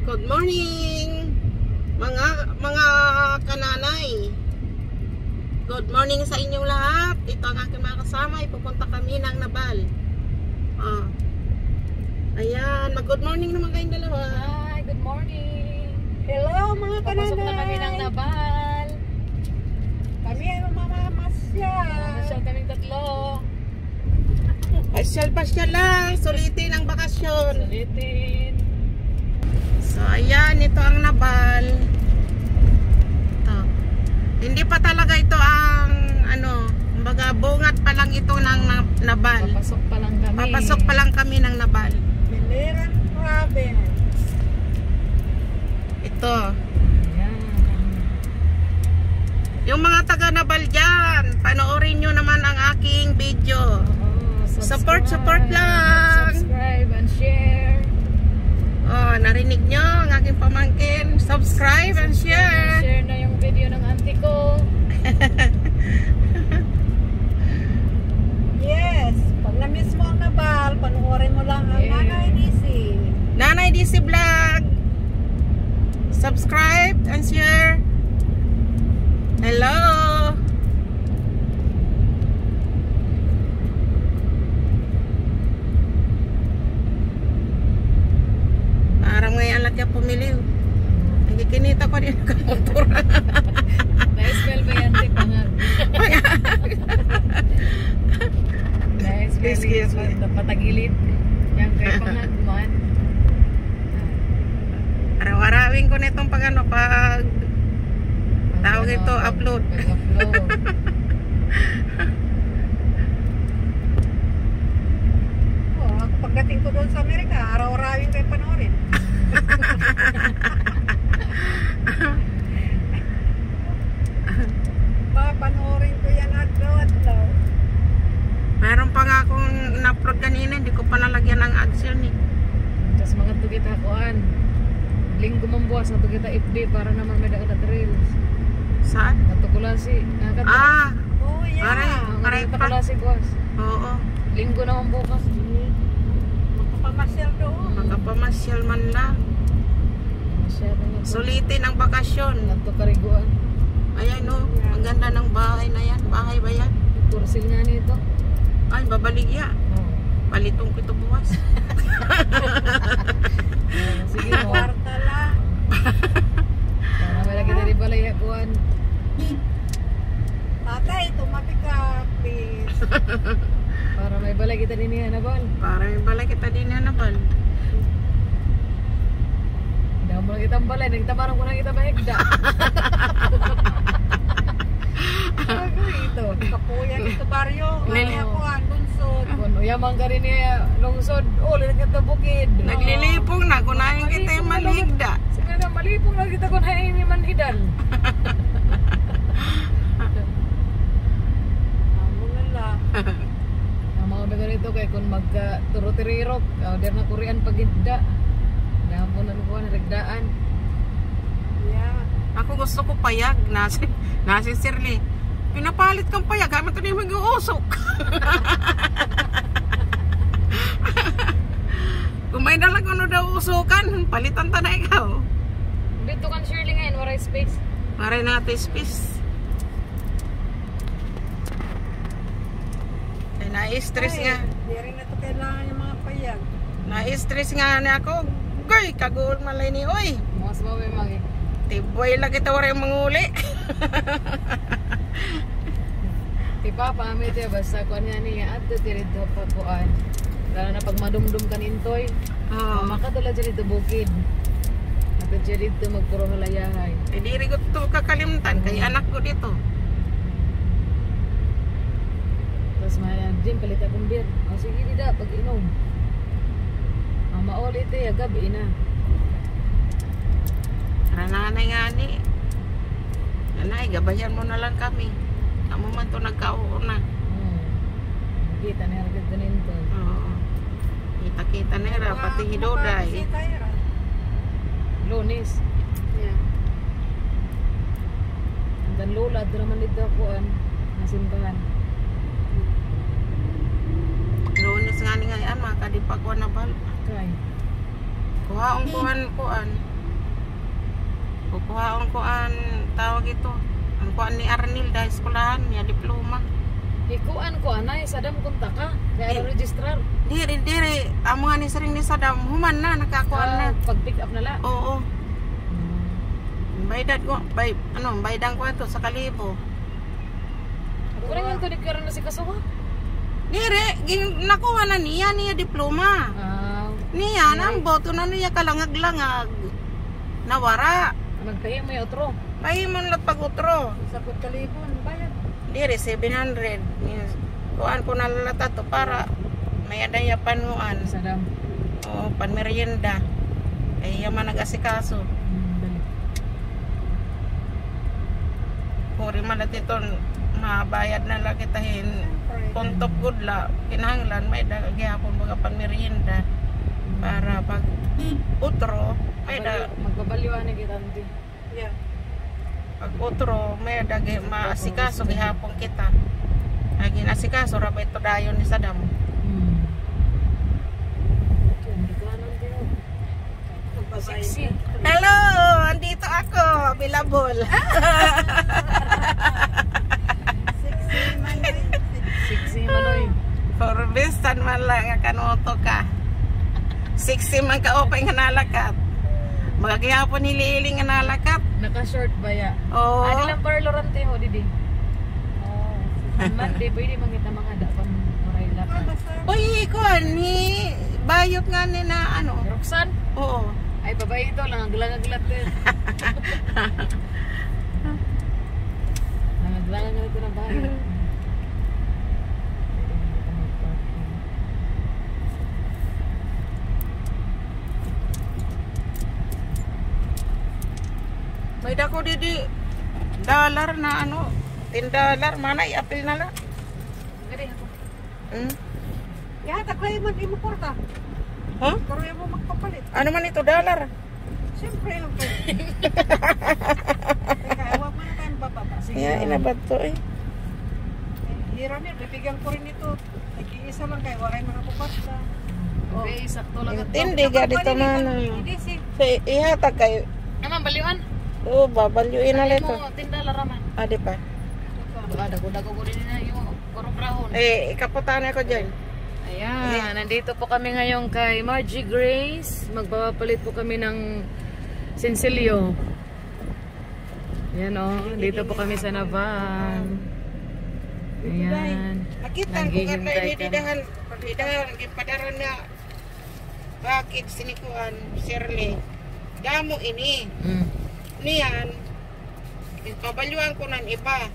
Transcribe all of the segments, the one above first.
Good morning mga kananay. Good morning sa inyong lahat. Ito ang aking mga kasama. Ipupunta kami ng Nabal. Ayan, mag-good morning naman kayong dalawa. Hi, good morning. Hello mga kananay. Papasok na kami ng Nabal. Kami ay mamamasyal. Masyal kaming tatlo. Pasyal lang. Sulitin ang bakasyon. Sulitin. So ayan, ito ang Nabal. Ito. Hindi pa talaga ito ang kumbaga bungat pa lang ito ng Nabal. Papasok pa lang kami. Papasok pa lang kami ng Nabal. Biliran Province. Ito. Ayan. Yung mga taga Nabal dyan, panoorin nyo naman ang aking video. Support lang. Subscribe and share. Oh, narinig nyo ang aking pamangkin. Subscribe and share. Share na yung video ng auntie ko. Yes, pag na-miss mo ang Nabal, panoorin mo lang ang Nanay DC. Nanay DC Vlog. Subscribe and share. Hello. Parang ngayon alat niya pumiliw. Nagkikinita ko din ang motor. Na-spell ba yan? Pangag. Excuse me. Patagilid. Yan kay Pangag man. Araw-arawin ko nitong pag tawag ito, upload. Pag-upload. Pagdating ko doon sa Amerika, araw-arawin kayo panoorin. Papanoorin ko yan adlaw-adlaw. Meron pa nga akong na-upload kanina, hindi ko pa nalagyan ng ads yun eh. Tapos mga tugita kuan. Linggo mambuas na tugita FB para naman may dagat reels. Saan? Natukulasi. Oh yeah. Aray pa. Natukulasi buwas. Oo. Linggo naman bukas. Magpapamasyal doon. Magpapamasyal man lang. Masyado na. Sulitin ang bakasyon. Nato kariguan. Ayan o, ang ganda ng bahay na yan. Bahay ba yan? Kursil nga nito. Ay, babaligya. Oh. Palitong ko ito buwas. Sige mo. Kwarta lang. Para may lagi na rin balay kuan. Tatay, tumabi ka, please. Para may balay kita din niya Nabal. Para may balay kita din yan, Nabal. Hindi mo lang kitang balay. Nagtamarang ko na kita bahigda. Ano ito? Kapuyan ito baryo. Lili. Ano ako, Lungsod. Kung uyamang ka rin niya lungsod. Oh, lilit kita bukid. Naglilipong na, kunahin kita yung maligda. Sige na, malipong lang kita kung hain ni manhidan. Amo na lang. Ang mga bago nito kay kung magka-turo-tirirok, der na Korean pagidda. Dahil po na lukuhan, regdaan. Yeah. Ako gusto ko payag. Nasi Sirli. Pinapalit kang payag. Haman ito na yung mag-uusok. Kung may dalag ano daw usukan, palitan ta na ikaw. Dito kan Shirley ngayon, waray space. Para natin space. Ay, na-stress nga. Di rin na ito kailangan yung mga payag. Na-stress nga na ako. Goy, kaguol malay ni Oy. Mas maway mga Tiboy lang kita wala yung manguli. Ti Papa, may tiya basta kuan nga niya at dito pa kuan. Lalo na pag madumdum ka nintoy. Oo. Makadala dyan dito bukid. At dyan dito magpuro halayahay. Eh, di rin ko ito kakalimtan. Kay anak ko dito. Tapos mayan, Jim, palit akong beer. O sige, dida, pag inom. Ang maulit eh, gabi na. Nanay nga ni. Nanay, gabayan mo na lang kami. Amo man to nagkauuna. Kita na haragad na nito. Oo. Kita-kita nera, pati hidoday. Lunes. Yeah. Hanggang lola, doon naman dito kuan. Nasimbahan. Lunes nga ni ngayon, makadipa ko na bal. Kay. Kuhaon kuan. Kuhaon kuan tawag ito. Ang kuan ni Arnil dahil eskulahan niya diploma. Ikuan ko anay sadam kontak ka. Kaya registrar. Diri amo nga ni sering ni Sadam human na nakakuan na. Pag pick up na la. Oo. Bayad ko, baydan ko ito sa kalibo. Kurang nga ito di karoon na si Kasuwa. Diri, nakuha na niya diploma. Niya, nang boto na niya kalangag-langag. Nawara. Nagtahi mo yung otro. Pahi mo lang pag-utro. Sa pagkalibon, bayad. Diri, 700. Kuhaan ko na lalata to para may adaya panuan. Sadam. Oo, panmerienda. Ay, yaman nag-asikaso. Kuri man natin ito, mabayad na lang kitahin. Puntop good la, kinahanglan, may dagagihapon mga panmerienda. Para pag utro, may magbabaliwan na kita nanti. Yeah. pag utro, may dagi maasikaso gihapon kita. Lagi nasikaso, rabay to dayon ni Sadam. Sexy. Hello! Andito ako, Bilabol. Sexy manoy. Forbistan man lang nga kanoto ka. Sexy man ka opay nga nalakat. Magagihapon niliiling nga nalakat. Naka-short ba ya? Oo. Ano lang parlorante ho, didi? Oo. Monday, pwede mangita mga dapan maray lakas. Uy, kuhan ni bayot nga ni na ano. Roxanne? Oo. Ay, babae ito lang. Langag-lat din. Langag-langag ito ng bahay. May dako didi dollar na ano, $10 mana i-apil na lang. Gari ako. Yata kayo man imo porta. Huh? Karoy mo magpapalit. Ano man ito dollar? Siyempre lang kayo. Kaya wag mo na tayong bababa. Sige. Yeah, inabat to eh. Hiramir, bibigyan ko rin ito. Nag-iisa lang kayo. Waray mga puparta. Okay, sakto lang ito. Hindi ga dito man. Hindi si. Ihatag kayo. Naman, baliwan. Oo, babalyuin na Ano ito. mo, tinda laraman. Di pa. Baka dago-dago ko rin na yung korong-krahon. Ikaputan ako dyan. Ayan, nandito po kami ngayon kay Margie Grace. Magpapalit po kami ng Sinsilio. Ayan o, dito po kami sa Navan. Ayan. Nakita ko kata inididahan. Pagdidahan, gipadaran na. Bakit sinikuan, Shirley? Damo ini. Niyan, pabalyuan ko ng iba.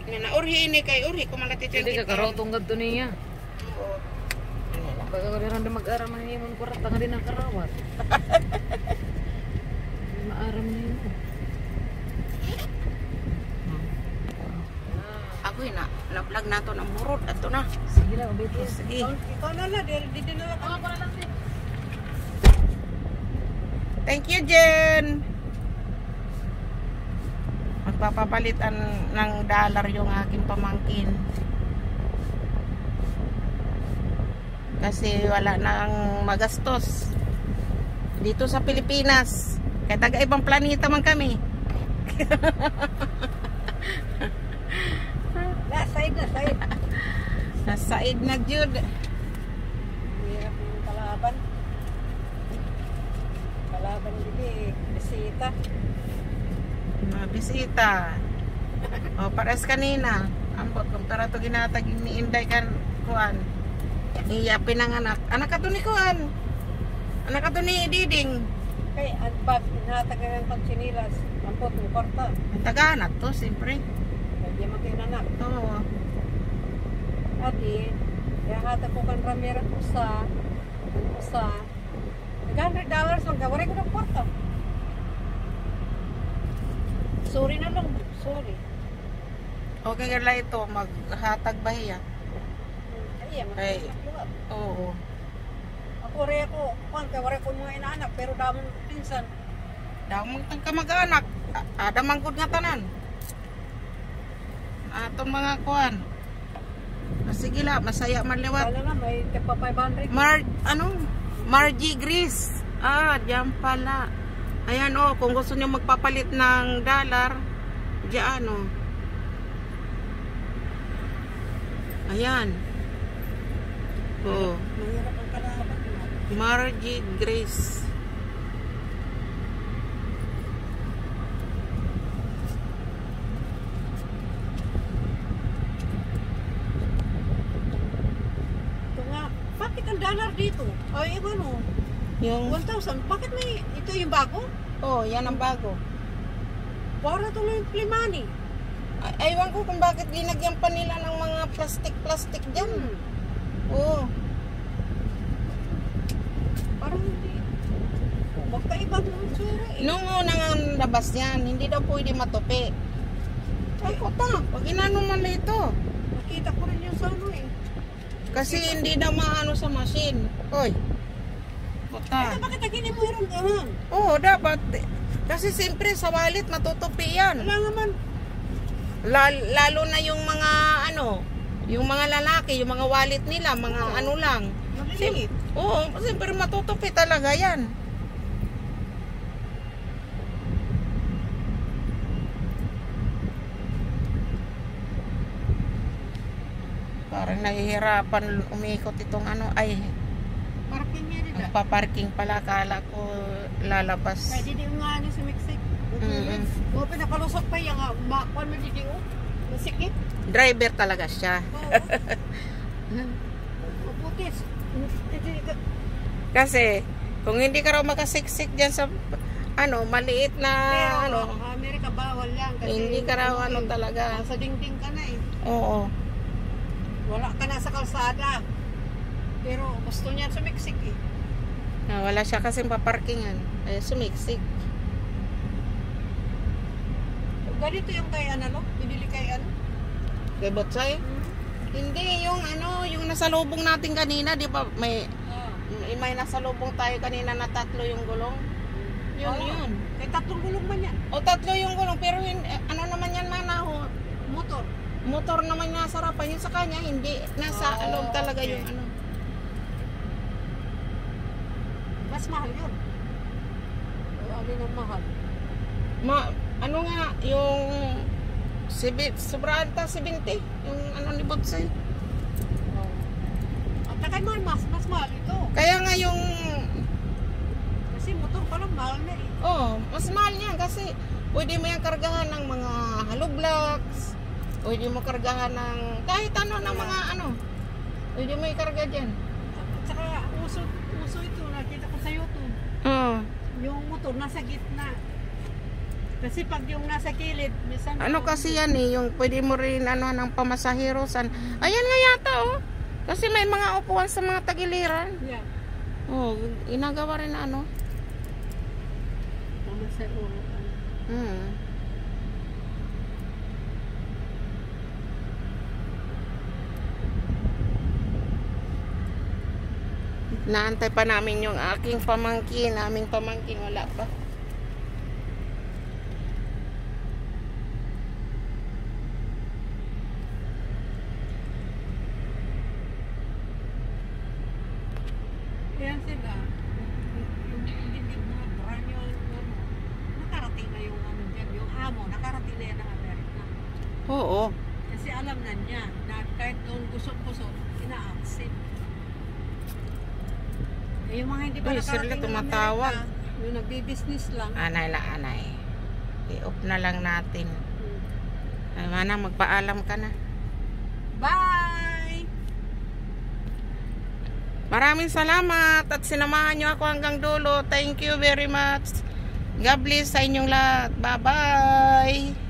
Naurhi ini kay urhi ko malati Hindi ka karotong gadto niya. Oo. Baga ko rin na mag-aram na himon ko rata nga din ang karawat. Maaram na yun. Ako na, laplag na to ng burot. Ato na. Sige lang, obito. Sige. Ikaw na lang. Di na lang. Ako na lang din. Thank you, Jen. Magpapapalitan ng dollar yung aking pamangkin. Kasi wala nang magastos dito sa Pilipinas. Kaya taga ibang planeta man kami. Side na, side. Sa side na Jude. Hirap yung kalaban. Kalaban hindi. Bisita. Bisita. O, pares kanina. Ambot, kung tara to ginatag ni Inday kan kuan. Iya pinanganak. Anak ka to ni kuan. Anak ka to ni Diding. Kay adbag. Hinatagan ng pagsinilas. Ampot ng porta. Taganak to, siyempre. Hindi magkinanak. Oo. Adi. Kaya hata ko kan Ramira usa. $100 lang. Gawarin ko ng porta. Sorry na lang. Sorry. Okay gala ito, maghatag bahiya. Ay, Ay. Oo. Ako rin ako. Kaya wala ko mga inaanak. Pero damang pinsan. Damang tang kamag-anak. Ada manggod nga tanan. Atong mga kuan. Sige la, masaya man liwat. Kala na may tepa 500. Margie Grace. Diyan pala. Ayan oh, kung gusto niyo magpapalit ng dollar, diyan oh. Ayan. Oh. Mahirap ang kalaban. Margie Grace. Ito nga, bakit ang dollar dito? Ay, ano? Yung 1,000. Bakit may, ito yung bago? oh, yan ang bago. Para tuloy yung Plimani. Aywan ko kung bakit ginagyan pa nila ng mga plastic diyan. Oh. Parang hindi. Magkaiba ng tsura eh. Nung unang labas yan, hindi daw pwede matupi. Ay ko ta, pag inano man ito. Nakita ko rin yung sa ano eh. Kasi hindi daw maano sa machine. Oy. Ay, Puta. bakit nagini mo yung gano'n? Oo, dapat. Kasi siyempre sa wallet matutupi yan. Wala naman. Lalo na yung mga ano, yung mga lalaki, yung mga wallet nila, mga ano lang. Maliliit. Oo, siyempre matutupi talaga yan. Parang nahihirapan umikot itong ano, ay, Parking niya rin ah. paparking pala, kala ko lalabas. Kaya di nga ano sa Mexico. Mm-mm. Mo pinakalusok pa yung makwan mo di o. Masikip. Driver talaga siya. Oo. Maputis. Kasi, kung hindi ka raw makasiksik dyan sa, ano, maliit na, Pero, ano, Amerika bawal yan. Kasi hindi ka raw, ano talaga. Sa dingding ka na eh. Oo. Wala ka na sa kalsada. Pero gusto niya sa Mexico eh. Wala siya kasing paparkingan. Ay, sumiksik. Ganito yung kay ano, pinili kay ano. Kay Botsay? Hindi, yung ano, yung nasa lubong natin kanina, di ba, may nasa lubong tayo kanina na 3 yung gulong. Yun, Oo. yun. Kay 3 gulong man yan. O 3 yung gulong, pero ano naman yan, manaho. Motor. Motor naman nasa harapan, yung sa kanya, hindi. Nasa Oh, loob talaga okay. yung ano. Mas mahal yun. Alin ang mahal? Ano nga, yung sobrang ata 70, yung ano ni Botsay. At takay mo, mas mahal ito. Kaya nga yung, Kasi motor pa lang mahal na eh. mas mahal yan kasi pwede mo yung kargahan ng mga hollow blocks, pwede mo kargahan ng kahit ano ng mga ano, pwede mo ikarga dyan. At saka uso ito, nakita ko sa YouTube. Oo. Yung motor nasa gitna. Kasi pag yung nasa kilid, minsan Ano kasi yan eh, yung pwede mo rin ano ng pamasaherosan. Ayan nga yata oh. Kasi may mga upuan sa mga tagiliran. Yeah. Oh, inagawa rin na ano. Pamasaherosan. Naantay pa namin yung aking pamangkin, naming pamangkin wala pa. Yan sila. Yung dindig mga brand yung ano, nakarating na yung ano dyan, yung amo, nakarating na yan ng Amerika. Oo. Kasi alam na niya na kahit doon gusot-gusot, ina-accept. Eh, yung mga hindi pa Uy, nakarating sila ng tumatawag. Amerika, yung nagbi-business lang. Anay la anay. I-off na lang natin. Ay, mana, magpaalam ka na. Bye! Maraming salamat at sinamahan nyo ako hanggang dulo. Thank you very much. God bless sa inyong lahat. Bye-bye.